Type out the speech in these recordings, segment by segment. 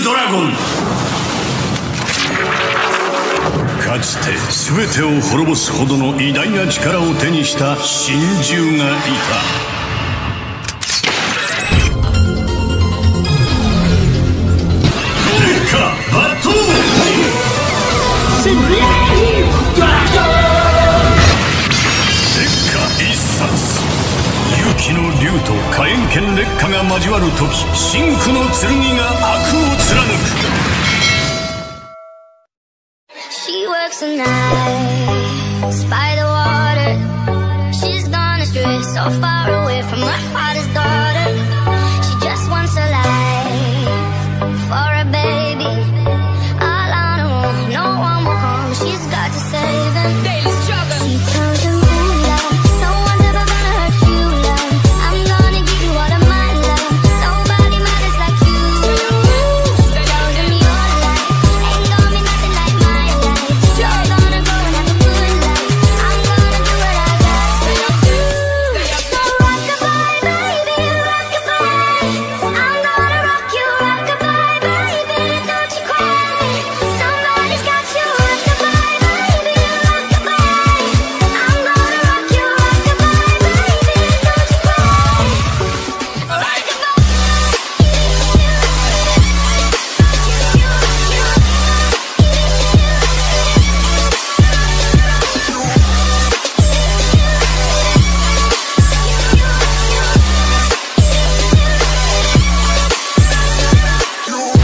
ブドラゴン。かつて全てを滅ぼすほどの偉大な力を手にした神獣がいた。勇気の竜と火炎剣烈火が交わる時、真紅の剣が悪を貫く。She works the nights by the water. She's gone astray, so far away from her father's daughter. She just wants a life for a baby. All on her own, no one will come. She's got to save him. Daily struggle. She tells him, ooh, love, no one's ever gonna hurt you, love. I'm gonna give you all of my love. Nobody matters like you. She tells him your life ain't gonna be nothing like my life. You're gonna go and have a good life. I'm gonna do what I got to do. So rock-a-bye, baby, rock-a-bye. I'm gonna rock you, rock-a-bye, baby, don't you cry. Somebody's got you, rock-a-bye, baby, rock-a-bye. I'm gonna rock you, rock-a-bye, baby, don't you cry.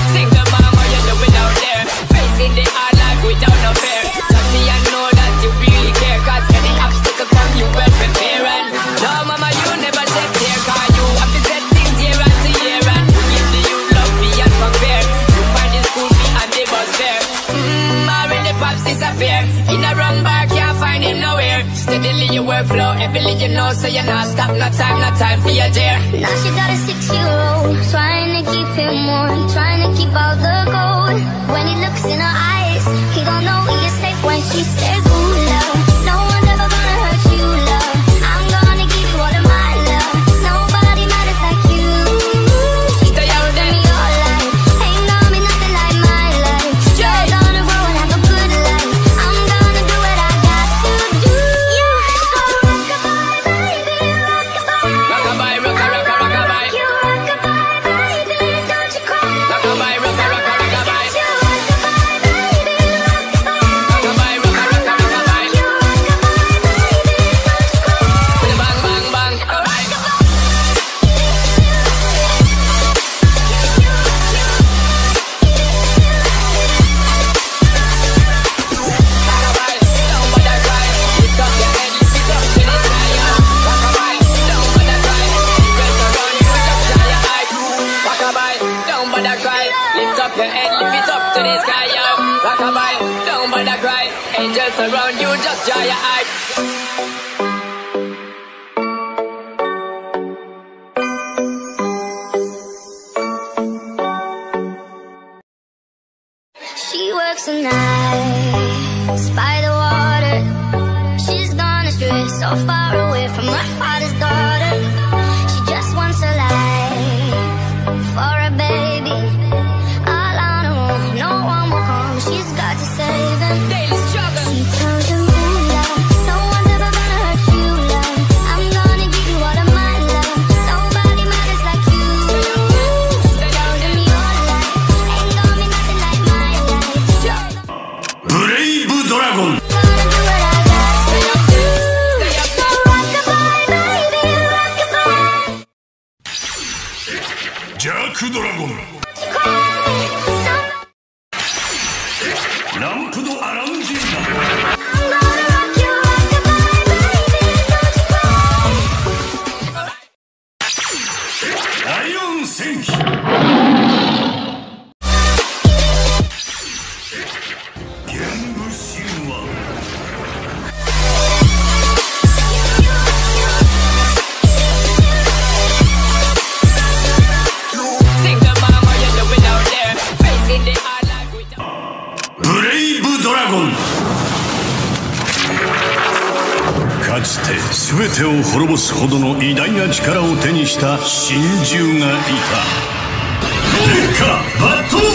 Think about what you're doing out there, facing the hard life without no fear. Trust me, I know that you really care, cause any obstacle come you well prepare. And no mama, you never set here, cause you have to set things year after year. And give the you love me and compare. You find the school fee and the bus fare. Already pops disappear. In a wrong bar, can't find him nowhere. Steadily your workflow, every you know, so you're not stop, no time for your dear. Now she got a 6-year-old, trying to keep him warm, trying to keep all the gold. When he looks in her eyes, he don't know he is safe when she says, ooh, love, no one's ever gonna hurt you, love. I'm gonna give you all of my love. Nobody matters like you. She tells me your life ain't gonna be nothing like my life. You're gonna grow and have a good life. I'm gonna do what I got to do. So rock-a-bye, baby, rock-a-bye. Rock-a-bye, rock-a-rock-a, rock-a-bye. You rock-a-bye, baby, don't you cry. Rock-a-bye, rock-a-rock-a, rock-a-bye. You rock-a-bye, baby, rock-a-bye. Rock-a-bye, rock-a-rock-a, rock-a-bye. You rock-a-bye, baby, don't you cry. Bang, bang, bang, rock-a-bye. Rock-a-bye, don't bother cry. Lift up your head, lift it up to the sky. Rock-a-bye, don't bother cry. Press around you, just dry your eye. Rock-a-bye, don't bother cry. Lift up your head, lift it up to the sky. Rock-a-bye, don't bother cry. Angels around you, just dry your eye. She works the nights by the water. She's gone astray, so far away from her father's daughter. She just wants a life for a baby. All on her own, no one will come. She's got to save him. Daily struggle. She tells him, ooh, love, no one's ever gonna hurt you, love. I'm gonna give you all of my love. Nobody matters like you. She tells him your life ain't gonna be nothing like my life. ブレイブドラゴン。 Gonna do what I got to do. So rock-a-bye, baby, rock-a-bye. ジャークドラゴン。 Cry. ランプドアランジーナ。 I'm gonna rock you, rock-a-bye, baby, don't you cry. ライオン戦記。玄武神話。 Think about what you're doing out there, facing the hard life without. ブレイブドラゴン。かつて全てを滅ぼすほどの偉大な力を手にした神獣がいた。Lengkap, battle!